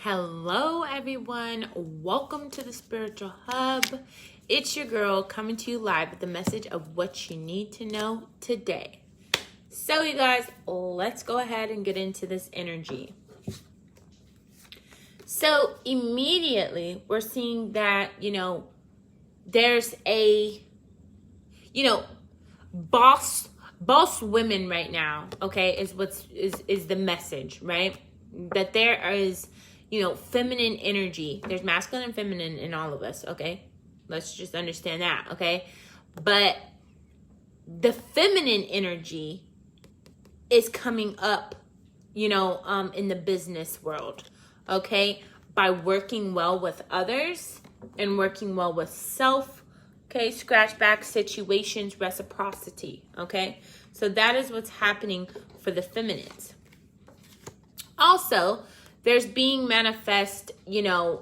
Hello, everyone. Welcome to the Spiritual Hub. It's your girl coming to you live with the message of what you need to know today. So, you guys, let's go ahead and get into this energy. So, immediately, we're seeing that, there's a, boss women right now, okay, is the message, right? That there is, feminine energy. There's masculine and feminine in all of us, okay? Let's just understand that, okay? But the feminine energy is coming up, in the business world, okay? By working well with others and working well with self, okay? Scratch back situations, reciprocity, okay? So that is what's happening for the feminines. Also, there's being manifesting, being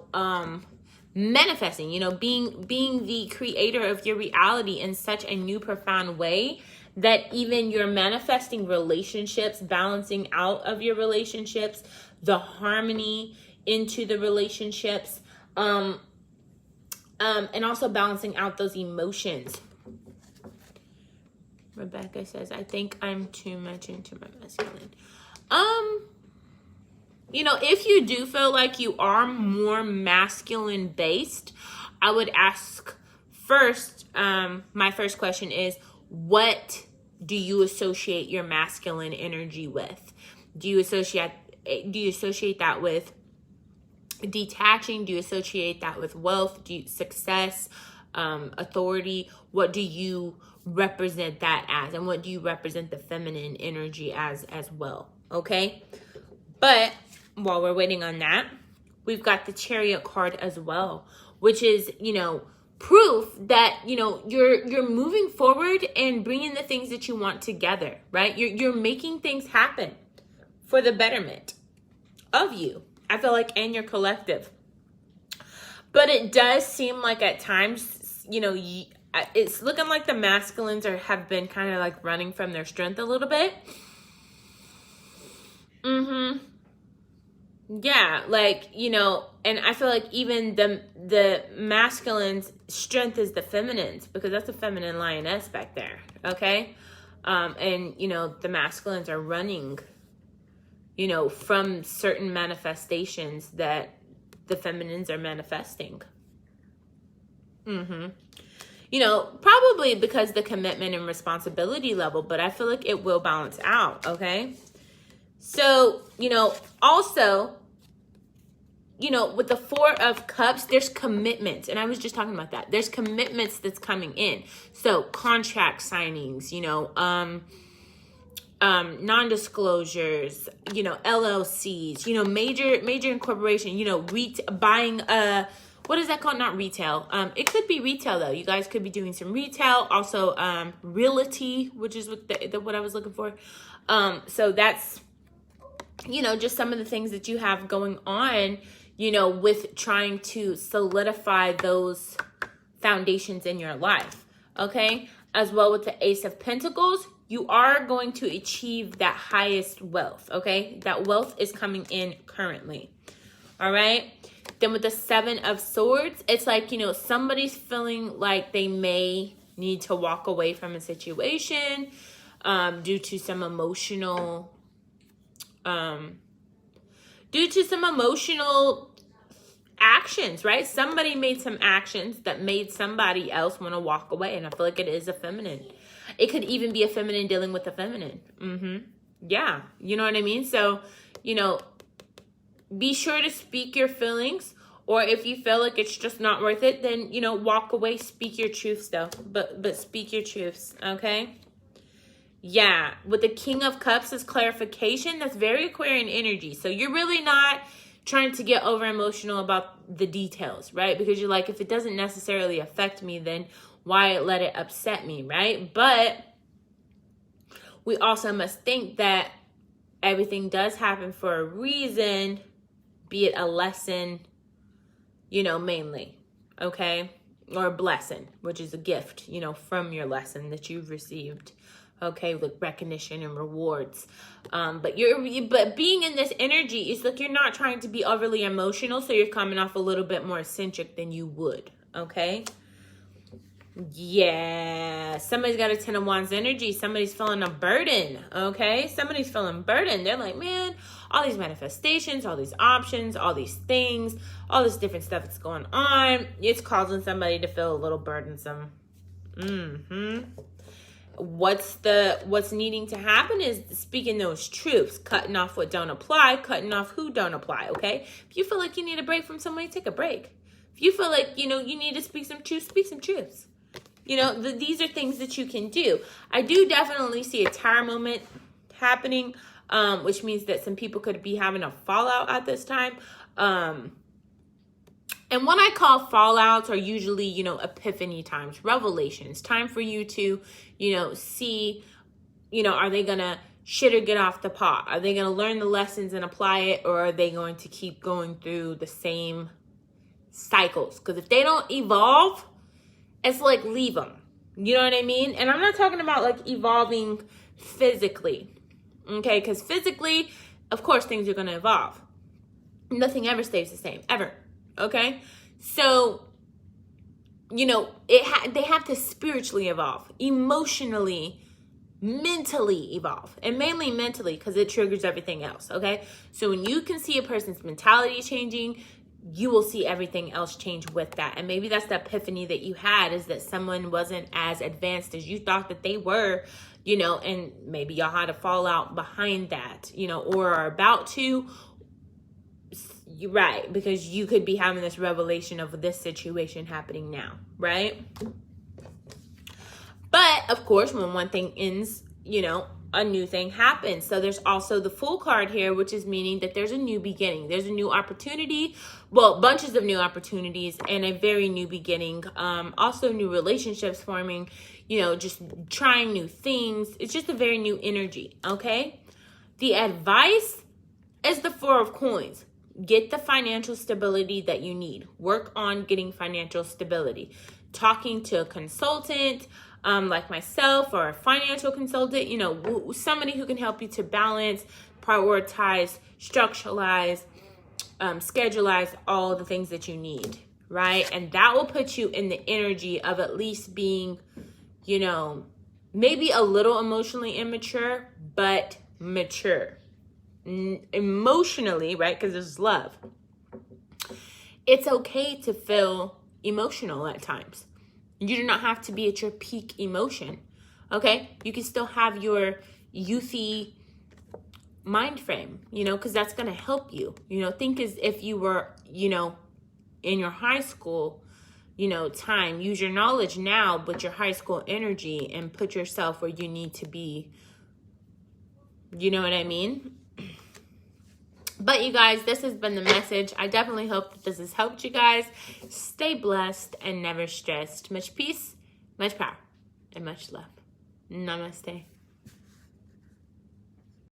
the creator of your reality in such a new profound way that even your manifesting relationships, balancing out of your relationships, the harmony into the relationships, and also balancing out those emotions. Rebecca says, I think I'm too much into my masculine. If you do feel like you are more masculine based, I would ask first, my first question is, what do you associate your masculine energy with? Do you associate that with detaching? Do you associate that with wealth? Success, authority? What do you represent that as? And what do you represent the feminine energy as well? Okay? But while we're waiting on that, we've got the Chariot card as well, which is, proof that, you're moving forward and bringing the things that you want together, right? You're making things happen for the betterment of you, I feel like, and your collective. But it does seem like at times, it's looking like the masculines have been kind of like running from their strength a little bit. Yeah, and I feel like even the masculine's strength is the feminine's, because that's a feminine lioness back there, okay? And, the masculines are running, from certain manifestations that the feminines are manifesting. Probably because the commitment and responsibility level, but I feel like it will balance out, okay? So, also, with the Four of Cups, there's commitments. And I was just talking about that. There's commitments that's coming in. So contract signings, non-disclosures, LLCs, major incorporation, buying what is that called? Not retail. It could be retail though. You guys could be doing some retail. Also, realty, which is what I was looking for. So that's, just some of the things that you have going on, with trying to solidify those foundations in your life. Okay. As well with the Ace of Pentacles, you are going to achieve that highest wealth. Okay. That wealth is coming in currently. All right. Then with the Seven of Swords, it's like, somebody's feeling like they may need to walk away from a situation due to some emotional actions, right? Somebody made some actions that made somebody else want to walk away. And I feel like it is a feminine. It could even be a feminine dealing with a feminine. Yeah. You know what I mean? So, be sure to speak your feelings, or if you feel like it's just not worth it, then, walk away, speak your truths though, but speak your truths. Okay. Yeah, with the King of Cups as clarification, that's very Aquarian energy. So you're really not trying to get over emotional about the details, right? Because you're like, if it doesn't necessarily affect me, then why let it upset me, right? But we also must think that everything does happen for a reason, be it a lesson, mainly, okay? Or a blessing, which is a gift, from your lesson that you've received. okay, with recognition and rewards. But being in this energy is like you're not trying to be overly emotional, so you're coming off a little bit more eccentric than you would, okay? Yeah, somebody's got a 10 of Wands energy. Somebody's feeling a burden, okay? Somebody's feeling burden. They're like, man, all these manifestations, all these options, all these things, all this different stuff that's going on, it's causing somebody to feel a little burdensome. What's needing to happen is speaking those truths, cutting off what don't apply, cutting off who don't apply, okay? If you feel like you need a break from somebody, take a break. If you feel like, you need to speak some truths, speak some truths. These are things that you can do. I do definitely see a tower moment happening, which means that some people could be having a fallout at this time. And what I call fallouts are usually, epiphany times, revelations, time for you to, see, are they going to shit or get off the pot? Are they going to learn the lessons and apply it? Or are they going to keep going through the same cycles? Because if they don't evolve, it's like, leave them. You know what I mean? And I'm not talking about like evolving physically. Okay? Because physically, of course, things are going to evolve. Nothing ever stays the same, ever. Okay, so they have to spiritually evolve, emotionally, mentally evolve, and mainly mentally because it triggers everything else. Okay, so when you can see a person's mentality changing, you will see everything else change with that. And maybe that's the epiphany that you had, is that someone wasn't as advanced as you thought that they were, and maybe y'all had a fallout behind that, or are about to. You're right, because you could be having this revelation of this situation happening now, right? But of course, when one thing ends, a new thing happens. So there's also the Fool card here, which is meaning that there's a new beginning. There's a new opportunity. Well, bunches of new opportunities and a very new beginning. Also new relationships forming, just trying new things. It's just a very new energy, okay? The advice is the Four of Coins. Get the financial stability that you need. Work on getting financial stability. Talking to a consultant, like myself, or a financial consultant, somebody who can help you to balance, prioritize, structuralize, scheduleize all the things that you need, right? And that will put you in the energy of at least being, maybe a little emotionally immature, but mature. Emotionally, right? Because there's love. It's okay to feel emotional at times. You do not have to be at your peak emotion. Okay? You can still have your youthy mind frame, because that's going to help you. Think as if you were, in your high school, time. Use your knowledge now, but your high school energy, and put yourself where you need to be. You know what I mean? But you guys, this has been the message. I definitely hope that this has helped you guys. Stay blessed and never stressed. Much peace, much power, and much love. Namaste.